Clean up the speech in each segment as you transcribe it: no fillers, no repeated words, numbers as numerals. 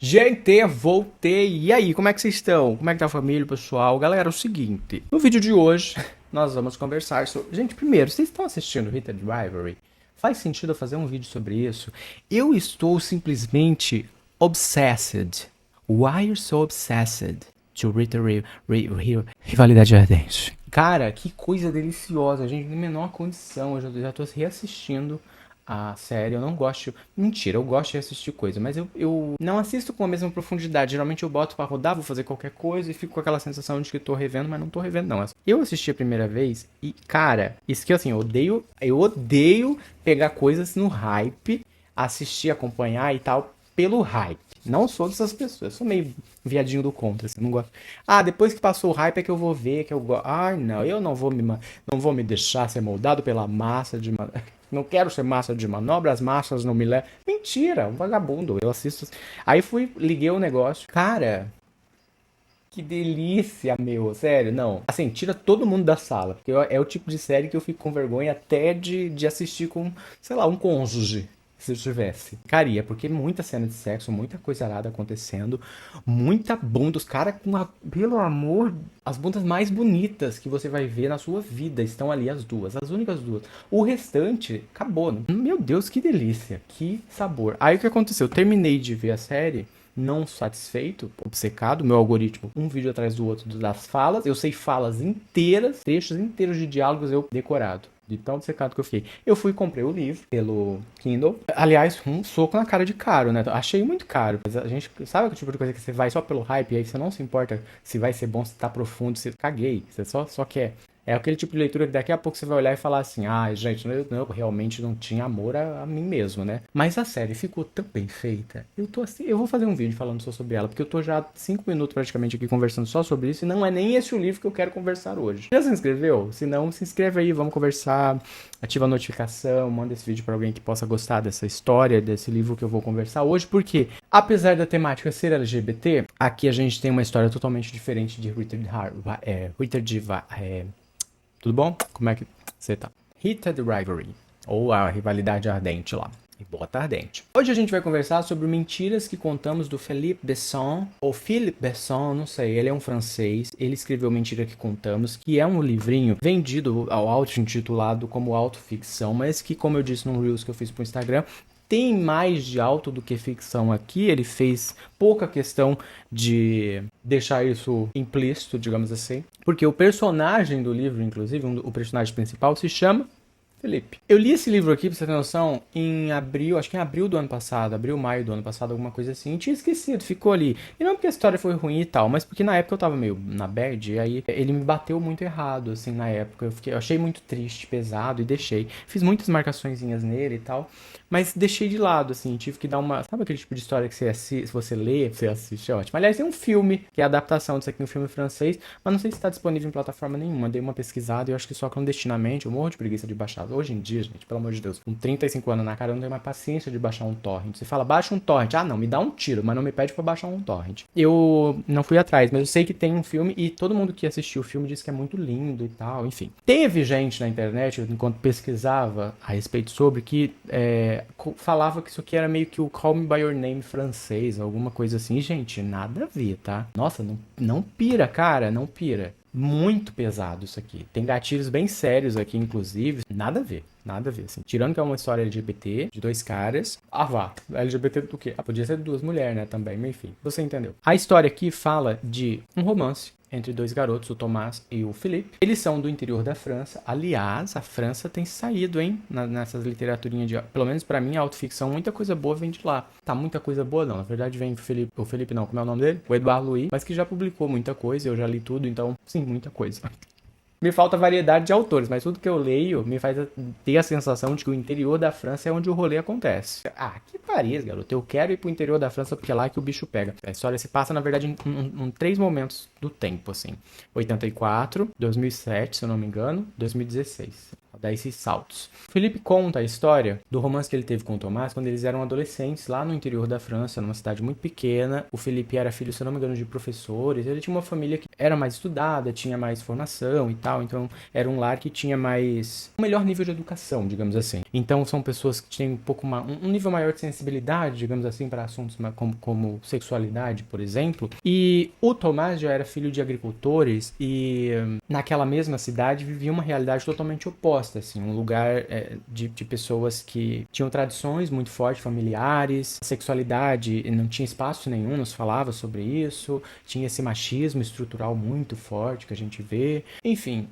Gente, voltei! E aí, como é que vocês estão? Como é que tá a família, pessoal? Galera, é o seguinte, no vídeo de hoje, nós vamos conversar sobre... Gente, primeiro, vocês estão assistindo Rita Rivalry? Faz sentido eu fazer um vídeo sobre isso? Eu estou simplesmente obsessed. Why you're so obsessed to Rivalidade Ardente? Cara, que coisa deliciosa, gente, na menor condição. Eu já tô reassistindo a série. Eu não gosto. Mentira, eu gosto de assistir coisa, mas eu não assisto com a mesma profundidade. Geralmente eu boto pra rodar, vou fazer qualquer coisa e fico com aquela sensação de que tô revendo, mas não tô revendo, não. Eu assisti a primeira vez e, cara, isso que assim, eu odeio pegar coisas no hype, assistir, acompanhar e tal, pelo hype. Não sou dessas pessoas, eu sou meio viadinho do contra, assim, não gosto. Ah, depois que passou o hype é que eu vou ver, que eu gosto. Ai, não, eu não vou me deixar ser moldado pela massa de não quero ser massa de manobra, as massas não me levam. Mentira, um vagabundo. Eu assisto. Aí liguei o negócio. Cara, que delícia, meu. Sério, não. Assim, tira todo mundo da sala. Porque é o tipo de série que eu fico com vergonha até de assistir com, sei lá, um cônjuge. Se eu tivesse. Ficaria, porque muita cena de sexo, muita coisa arada acontecendo, muita bunda. Os caras com pelo amor, as bundas mais bonitas que você vai ver na sua vida estão ali, as duas, as únicas duas. O restante, acabou. Meu Deus, que delícia, que sabor. Aí o que aconteceu? Eu terminei de ver a série, não satisfeito, obcecado, meu algoritmo, um vídeo atrás do outro das falas. Eu sei falas inteiras, trechos inteiros de diálogos eu decorado. De tão obcecado que eu fiquei. Eu fui e comprei o livro pelo Kindle. Aliás, um soco na cara de caro, né? Achei muito caro. Mas a gente sabe que tipo de coisa que você vai só pelo hype e aí você não se importa se vai ser bom, se tá profundo, se caguei. Você só quer. É aquele tipo de leitura que daqui a pouco você vai olhar e falar assim: ah, gente, eu realmente não tinha amor a mim mesmo, né? Mas a série ficou tão bem feita. Eu tô assim, eu vou fazer um vídeo falando só sobre ela, porque eu tô já 5 minutos praticamente aqui conversando só sobre isso, e não é nem esse o livro que eu quero conversar hoje. Já se inscreveu? Se não, se inscreve aí, vamos conversar. Ativa a notificação, manda esse vídeo pra alguém que possa gostar dessa história, desse livro que eu vou conversar hoje, porque apesar da temática ser LGBT, aqui a gente tem uma história totalmente diferente de tudo bom? Como é que você tá? Heated Rivalry, ou a rivalidade ardente lá. E bota ardente. Hoje a gente vai conversar sobre Mentiras que Contamos do Philippe Besson, ou Philippe Besson, não sei, ele é um francês, ele escreveu Mentira que Contamos, que é um livrinho vendido ao auto-intitulado como autoficção, mas que, como eu disse no Reels que eu fiz pro Instagram, tem mais de auto do que ficção aqui. Ele fez pouca questão de deixar isso implícito, digamos assim. Porque o personagem do livro, inclusive, o personagem principal, se chama Felipe. Eu li esse livro aqui, pra você ter noção, em abril, acho que em abril do ano passado, abril, maio do ano passado, alguma coisa assim, e tinha esquecido, ficou ali. E não porque a história foi ruim e tal, mas porque na época eu tava meio na bad, e aí ele me bateu muito errado, assim, na época. Eu achei muito triste, pesado, e deixei. Fiz muitas marcaçõezinhas nele e tal, mas deixei de lado, assim, tive que dar uma... Sabe aquele tipo de história que você assiste, se você lê, você assiste, é ótimo. Aliás, tem um filme, que é a adaptação disso aqui, um filme francês, mas não sei se tá disponível em plataforma nenhuma. Dei uma pesquisada e eu acho que só clandestinamente, eu morro de preguiça de baixar. Hoje em dia, gente, pelo amor de Deus, com 35 anos na cara, eu não tenho mais paciência de baixar um torrent. Você fala, baixa um torrent. Ah, não, me dá um tiro, mas não me pede pra baixar um torrent. Eu não fui atrás, mas eu sei que tem um filme e todo mundo que assistiu o filme disse que é muito lindo e tal, enfim. Teve gente na internet, enquanto pesquisava a respeito sobre, que falava que isso aqui era meio que o Call Me By Your Name francês, alguma coisa assim. Gente, nada a ver, tá? Nossa, não pira, cara, não pira. Muito pesado isso aqui. Tem gatilhos bem sérios aqui, inclusive. Nada a ver. Nada a ver, assim. Tirando que é uma história LGBT, de dois caras. Ah, vá. LGBT do quê? Ah, podia ser de duas mulheres, né, também. Mas enfim, você entendeu. A história aqui fala de um romance entre dois garotos, o Tomás e o Felipe. Eles são do interior da França. Aliás, a França tem saído, hein? Nessas literaturinhas de... Pelo menos pra mim, a autoficção, muita coisa boa vem de lá. Tá, muita coisa boa não. Na verdade, vem o Felipe não, como é o nome dele? O Edouard Louis. Mas que já publicou muita coisa, eu já li tudo, então, sim, muita coisa. Me falta variedade de autores, mas tudo que eu leio me faz ter a sensação de que o interior da França é onde o rolê acontece. Ah, que Paris, garoto. Eu quero ir pro interior da França porque é lá que o bicho pega. A história se passa, na verdade, em 3 momentos do tempo, assim. 84, 2007, se eu não me engano, 2016. dar esses saltos. O Felipe conta a história do romance que ele teve com o Tomás quando eles eram adolescentes, lá no interior da França, numa cidade muito pequena. O Felipe era filho, se eu não me engano, de professores. Ele tinha uma família que era mais estudada, tinha mais formação e tal, então era um lar que tinha um melhor nível de educação, digamos assim. Então são pessoas que têm um nível maior de sensibilidade, digamos assim, para assuntos como sexualidade, por exemplo. E o Tomás já era filho de agricultores e naquela mesma cidade vivia uma realidade totalmente oposta, assim, um lugar de pessoas que tinham tradições muito fortes, familiares, sexualidade não tinha espaço nenhum, não se falava sobre isso, tinha esse machismo estrutural muito forte que a gente vê, enfim,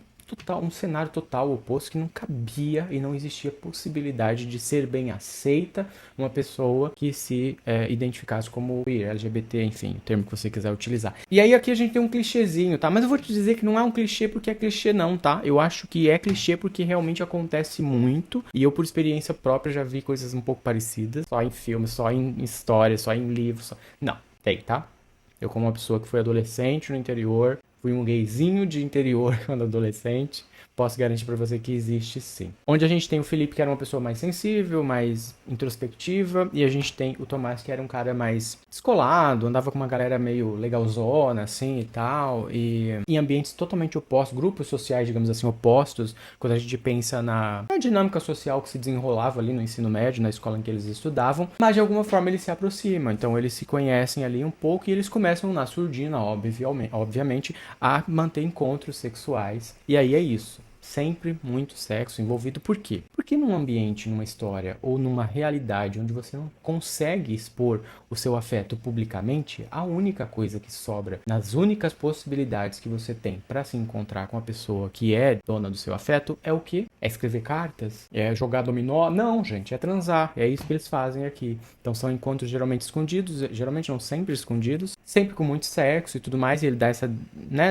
um cenário total oposto que não cabia e não existia possibilidade de ser bem aceita uma pessoa que se identificasse como queer, LGBT, enfim, o termo que você quiser utilizar. E aí aqui a gente tem um clichêzinho, tá? Mas eu vou te dizer que não é um clichê porque é clichê não, tá? Eu acho que é clichê porque realmente acontece muito e eu por experiência própria já vi coisas um pouco parecidas, só em filmes, só em histórias, só em livros, Não, tem, tá? Eu como uma pessoa que foi adolescente no interior, fui um gayzinho de interior quando adolescente, posso garantir pra você que existe sim. Onde a gente tem o Felipe, que era uma pessoa mais sensível, mais introspectiva, e a gente tem o Tomás, que era um cara mais descolado, andava com uma galera meio legalzona, assim, e tal, e em ambientes totalmente opostos, grupos sociais, digamos assim, opostos, quando a gente pensa na dinâmica social que se desenrolava ali no ensino médio, na escola em que eles estudavam, mas de alguma forma eles se aproximam, então eles se conhecem ali um pouco e eles começam na surdina, obviamente, a manter encontros sexuais, e aí é isso. Sempre muito sexo envolvido. Por quê? Porque num ambiente, numa história ou numa realidade onde você não consegue expor o seu afeto publicamente, a única coisa que sobra, nas únicas possibilidades que você tem para se encontrar com a pessoa que é dona do seu afeto, é o quê? É escrever cartas? É jogar dominó? Não, gente, é transar. É isso que eles fazem aqui. Então são encontros geralmente escondidos, geralmente não sempre escondidos, sempre com muito sexo e tudo mais, e ele dá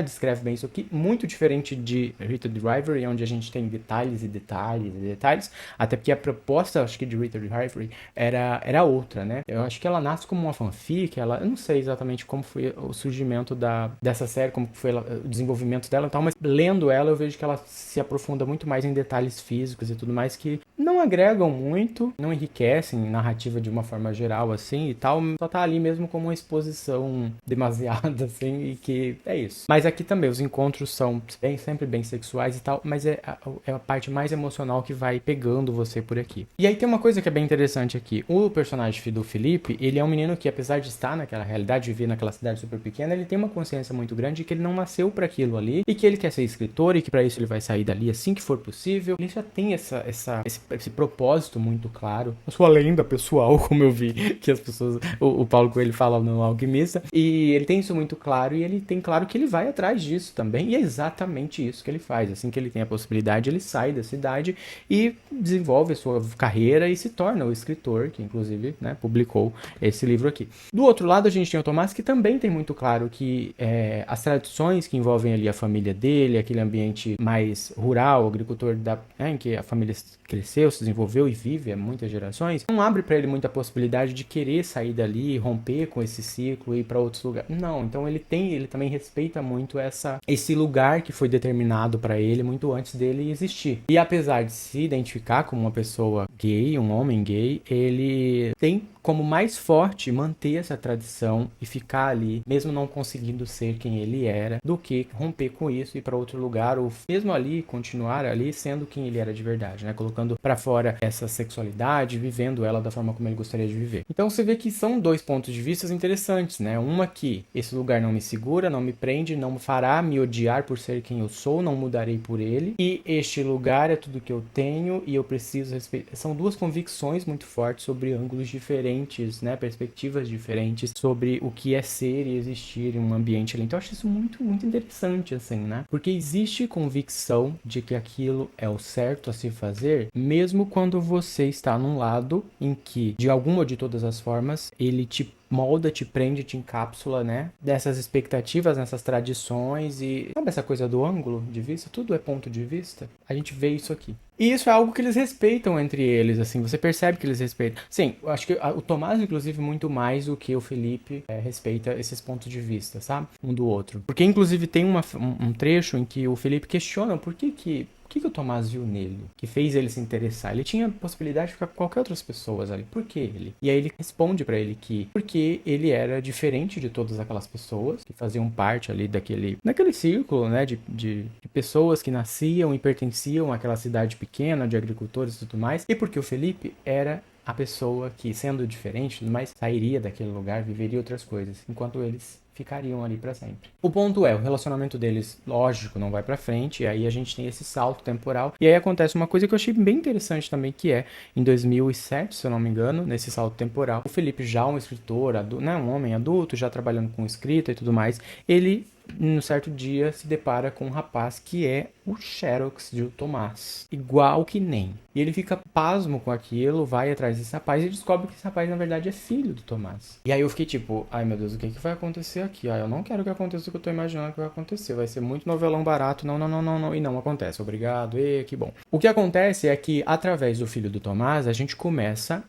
descreve bem isso aqui, muito diferente de Rita Driver, onde a gente tem detalhes e detalhes e detalhes, até porque a proposta, acho que de Rita Driver era outra, né? Eu acho que ela nasce como uma fanfic, eu não sei exatamente como foi o surgimento dessa série, como foi o desenvolvimento dela e tal, mas lendo ela eu vejo que ela se aprofunda muito mais em detalhes físicos e tudo mais que não agregam muito, não enriquecem narrativa de uma forma geral, assim, e tal, só tá ali mesmo como uma exposição demasiada, assim, e que é isso. Mas aqui também, os encontros são sempre bem sexuais e tal, mas é a parte mais emocional que vai pegando você por aqui. E aí tem uma coisa que é bem interessante aqui. O personagem do Felipe, ele é um menino que, apesar de estar naquela realidade, viver naquela cidade super pequena, ele tem uma consciência muito grande de que ele não nasceu para aquilo ali, e que ele quer ser escritor, e que para isso ele vai sair dali assim que for possível. Ele já tem esse propósito muito claro. A sua lenda pessoal, como eu vi que as pessoas, o Paulo Coelho fala no Alquimista, e ele tem isso muito claro, e ele tem claro que ele vai atrás disso também, e é exatamente isso que ele faz. Assim que ele tem a possibilidade, ele sai da cidade e desenvolve a sua carreira e se torna o escritor, que inclusive, né, publicou esse livro aqui. Do outro lado, a gente tem o Tomás, que também tem muito claro que as tradições que envolvem ali a família dele, aquele ambiente mais rural, agricultor, em que a família cresceu, se desenvolveu e vive há muitas gerações, não abre para ele muita possibilidade de querer sair dali, romper com esse ciclo e ir para outros lugares. Não, então ele também respeita muito esse lugar que foi determinado para ele muito antes dele existir. E apesar de se identificar como uma pessoa gay, um homem gay, ele tem como mais forte manter essa tradição e ficar ali, mesmo não conseguindo ser quem ele era, do que romper com isso e ir para outro lugar, ou mesmo ali, continuar ali sendo quem ele era de verdade, né? Colocando para fora essa sexualidade, vivendo ela da forma como ele gostaria de viver. Então você vê que são dois pontos de vista interessantes, né? Uma que esse lugar não me segura, não me prende, não me fará me odiar por ser quem eu sou, não mudarei por ele, e este lugar é tudo que eu tenho e eu preciso respeitar. São duas convicções muito fortes sobre ângulos diferentes, né, perspectivas diferentes sobre o que é ser e existir em um ambiente ali. Então eu acho isso muito, muito interessante, assim, né? Porque existe convicção de que aquilo é o certo a se fazer, mesmo quando você está num lado em que, de alguma ou de todas as formas, ele te molda, te prende, te encapsula, né? Dessas expectativas, nessas tradições e... Sabe essa coisa do ângulo de vista? Tudo é ponto de vista. A gente vê isso aqui. E isso é algo que eles respeitam entre eles, assim. Você percebe que eles respeitam. Sim, eu acho que o Tomás, inclusive, muito mais do que o Felipe respeita esses pontos de vista, sabe? Um do outro. Porque, inclusive, tem um trecho em que o Felipe questiona por que que o Tomás viu nele que fez ele se interessar? Ele tinha a possibilidade de ficar com qualquer outras pessoas ali. Por que ele? E aí ele responde pra ele que porque ele era diferente de todas aquelas pessoas que faziam parte ali daquele círculo, né, de pessoas que nasciam e pertenciam àquela cidade pequena de agricultores e tudo mais. E porque o Felipe era a pessoa que, sendo diferente e tudo mais, sairia daquele lugar, viveria outras coisas, enquanto eles ficariam ali pra sempre. O ponto é, o relacionamento deles, lógico, não vai pra frente, e aí a gente tem esse salto temporal, e aí acontece uma coisa que eu achei bem interessante também, que é, em 2007, se eu não me engano, nesse salto temporal, o Felipe, já um escritor, né, um homem adulto, já trabalhando com escrita e tudo mais, ele num certo dia se depara com um rapaz que é o Xerox de Tomás, igual que nem. E ele fica pasmo com aquilo, vai atrás desse rapaz e descobre que esse rapaz na verdade é filho do Tomás. E aí eu fiquei tipo, ai meu Deus, o que vai acontecer aqui? Eu não quero que aconteça o que eu tô imaginando que vai acontecer, vai ser muito novelão barato, não, e não acontece, obrigado, que bom. O que acontece é que através do filho do Tomás a gente começa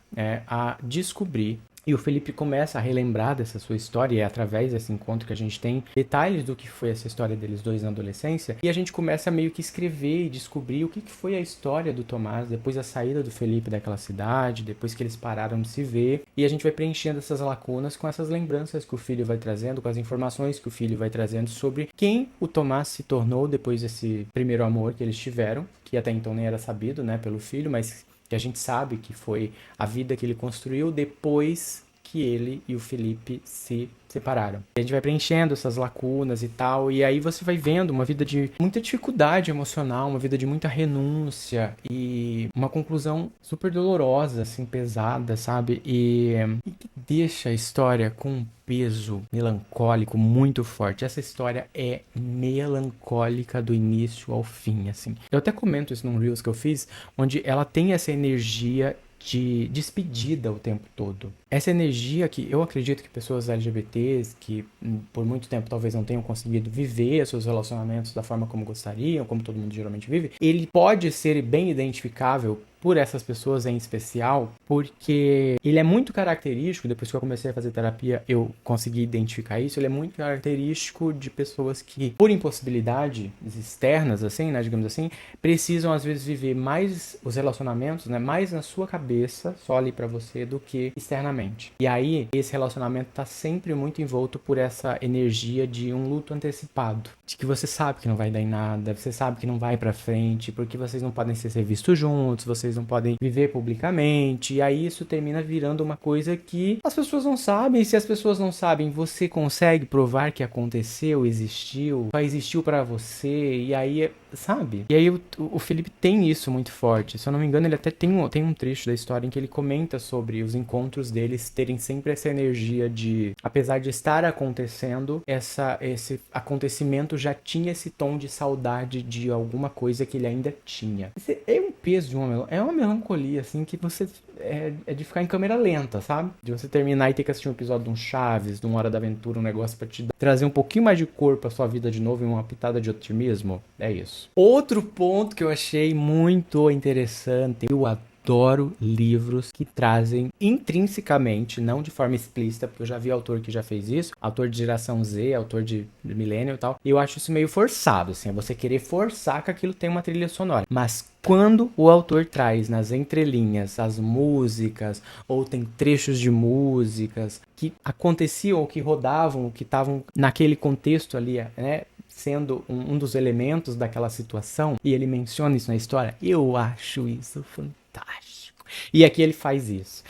a descobrir. E o Felipe começa a relembrar dessa sua história, e é através desse encontro que a gente tem detalhes do que foi essa história deles dois na adolescência, e a gente começa a meio que escrever e descobrir o que foi a história do Tomás, depois da saída do Felipe daquela cidade, depois que eles pararam de se ver, e a gente vai preenchendo essas lacunas com essas lembranças que o filho vai trazendo, com as informações que o filho vai trazendo sobre quem o Tomás se tornou depois desse primeiro amor que eles tiveram, que até então nem era sabido, né, pelo filho, mas que a gente sabe que foi a vida que ele construiu depois que ele e o Felipe se separaram. E a gente vai preenchendo essas lacunas e tal, e aí você vai vendo uma vida de muita dificuldade emocional, uma vida de muita renúncia e uma conclusão super dolorosa, assim, pesada, sabe? E que deixa a história com um peso melancólico muito forte. Essa história é melancólica do início ao fim, assim. Eu até comento isso num Reels que eu fiz, onde ela tem essa energia de despedida o tempo todo. Essa energia que eu acredito que pessoas LGBTs que por muito tempo talvez não tenham conseguido viver seus relacionamentos da forma como gostariam, como todo mundo geralmente vive, ele pode ser bem identificável por essas pessoas em especial, porque ele é muito característico, depois que eu comecei a fazer terapia, eu consegui identificar isso, ele é muito característico de pessoas que, por impossibilidades externas, assim, né, digamos assim, precisam às vezes viver mais os relacionamentos, né, mais na sua cabeça, só ali pra você, do que externamente. E aí, esse relacionamento tá sempre muito envolto por essa energia de um luto antecipado, de que você sabe que não vai dar em nada, você sabe que não vai pra frente, porque vocês não podem ser vistos juntos, vocês não podem viver publicamente, e aí isso termina virando uma coisa que as pessoas não sabem, e se as pessoas não sabem, você consegue provar que aconteceu, existiu, só existiu pra você, e aí, sabe? E aí o Felipe tem isso muito forte, se eu não me engano ele até tem um trecho da história em que ele comenta sobre os encontros deles terem sempre essa energia de, apesar de estar acontecendo, esse acontecimento já tinha esse tom de saudade de alguma coisa que ele ainda tinha. Esse é um peso de uma melancolia, assim, que você... É de ficar em câmera lenta, sabe? De você terminar e ter que assistir um episódio de um Chaves, de uma Hora da Aventura, um negócio pra te trazer um pouquinho mais de cor pra sua vida de novo e uma pitada de otimismo. É isso. Outro ponto que eu achei muito interessante, eu adoro livros que trazem intrinsecamente, não de forma explícita, porque eu já vi autor que já fez isso, autor de geração Z, autor de millennial e tal, e eu acho isso meio forçado, assim, é você querer forçar que aquilo tem uma trilha sonora. Mas quando o autor traz nas entrelinhas as músicas, ou tem trechos de músicas que aconteciam ou que rodavam, ou que estavam naquele contexto ali, né, sendo um dos elementos daquela situação, e ele menciona isso na história, eu acho isso fantástico. E aqui ele faz isso.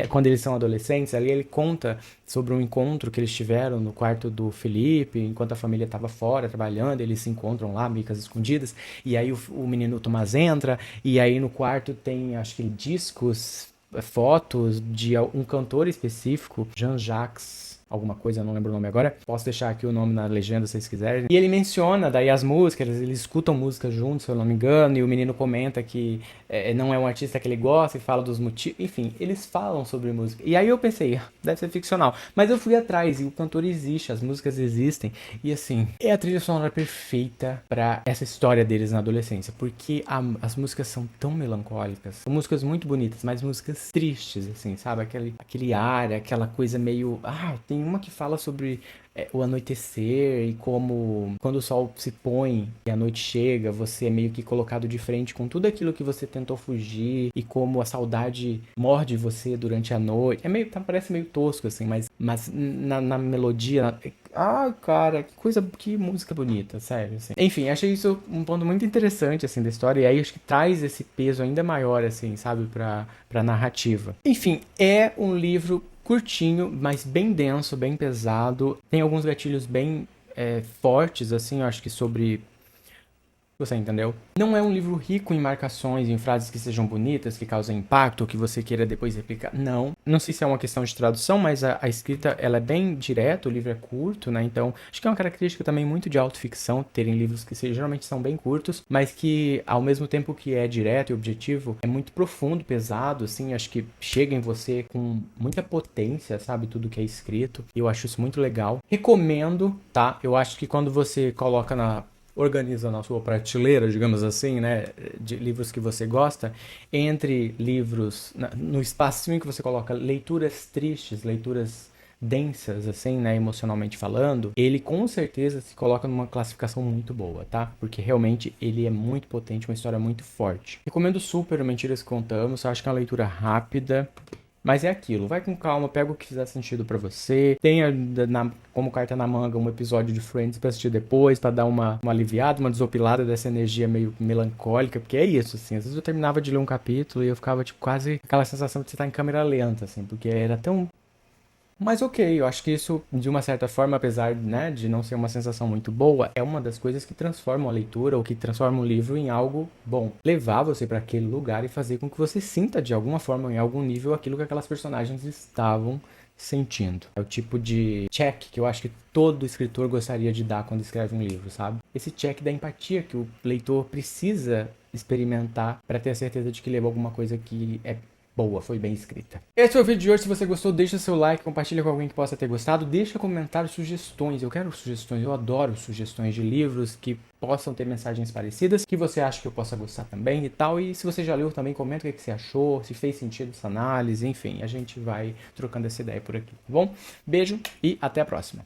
Quando eles são adolescentes, ali ele conta sobre um encontro que eles tiveram no quarto do Felipe, enquanto a família estava fora trabalhando, eles se encontram lá, meio que às escondidas, e aí o menino Tomás entra, e aí no quarto tem, acho que discos, fotos de um cantor específico, Jean-Jacques alguma coisa, eu não lembro o nome agora. Posso deixar aqui o nome na legenda se vocês quiserem. E ele menciona daí as músicas, eles escutam música juntos, se eu não me engano, e o menino comenta que não é um artista que ele gosta e fala dos motivos. Enfim, eles falam sobre música. E aí eu pensei, deve ser ficcional. Mas eu fui atrás e o cantor existe, as músicas existem. E assim, é a trilha sonora perfeita pra essa história deles na adolescência. Porque as músicas são tão melancólicas. São músicas muito bonitas, mas músicas tristes, assim, sabe? Aquele ar, aquela coisa meio... tem tem uma que fala sobre o anoitecer e como quando o sol se põe e a noite chega, você é meio que colocado de frente com tudo aquilo que você tentou fugir e como a saudade morde você durante a noite. Parece meio tosco assim, mas na melodia, ai, cara, que música bonita, sério, assim. Enfim, achei isso um ponto muito interessante, assim, da história, e aí acho que traz esse peso ainda maior, assim, sabe, pra narrativa. Enfim, é um livro curtinho, mas bem denso, bem pesado. Tem alguns gatilhos bem fortes, assim, eu acho que sobre... Você entendeu? Não é um livro rico em marcações, em frases que sejam bonitas, que causem impacto, ou que você queira depois replicar. Não. Não sei se é uma questão de tradução, mas a escrita ela é bem direta, o livro é curto, né? Então, acho que é uma característica também muito de autoficção, terem livros que geralmente são bem curtos, mas que, ao mesmo tempo que é direto e objetivo, é muito profundo, pesado, assim, acho que chega em você com muita potência, sabe? Tudo que é escrito. E eu acho isso muito legal. Recomendo, tá? Eu acho que quando você organiza na sua prateleira, digamos assim, né, de livros que você gosta, entre livros, no espacinho que você coloca leituras tristes, leituras densas, assim, né, emocionalmente falando, ele com certeza se coloca numa classificação muito boa, tá? Porque realmente ele é muito potente, uma história muito forte. Recomendo super o Mentiras que Contamos, eu acho que é uma leitura rápida, mas é aquilo, vai com calma, pega o que fizer sentido pra você. Tenha como carta na manga um episódio de Friends pra assistir depois, pra dar uma aliviada, uma desopilada dessa energia meio melancólica, porque é isso, assim. Às vezes eu terminava de ler um capítulo e eu ficava, tipo, quase aquela sensação de você estar em câmera lenta, assim, porque era tão... Mas ok, eu acho que isso, de uma certa forma, apesar, né, de não ser uma sensação muito boa, é uma das coisas que transformam a leitura ou que transformam o livro em algo bom. Levar você para aquele lugar e fazer com que você sinta de alguma forma, em algum nível, aquilo que aquelas personagens estavam sentindo. É o tipo de check que eu acho que todo escritor gostaria de dar quando escreve um livro, sabe? Esse check da empatia que o leitor precisa experimentar para ter a certeza de que leu alguma coisa que é boa, foi bem escrita. Esse foi o vídeo de hoje. Se você gostou, deixa seu like, compartilha com alguém que possa ter gostado, deixa comentários, sugestões. Eu quero sugestões, eu adoro sugestões de livros que possam ter mensagens parecidas, que você acha que eu possa gostar também e tal. E se você já leu também, comenta o que você achou, se fez sentido essa análise, enfim, a gente vai trocando essa ideia por aqui, tá bom? Beijo e até a próxima.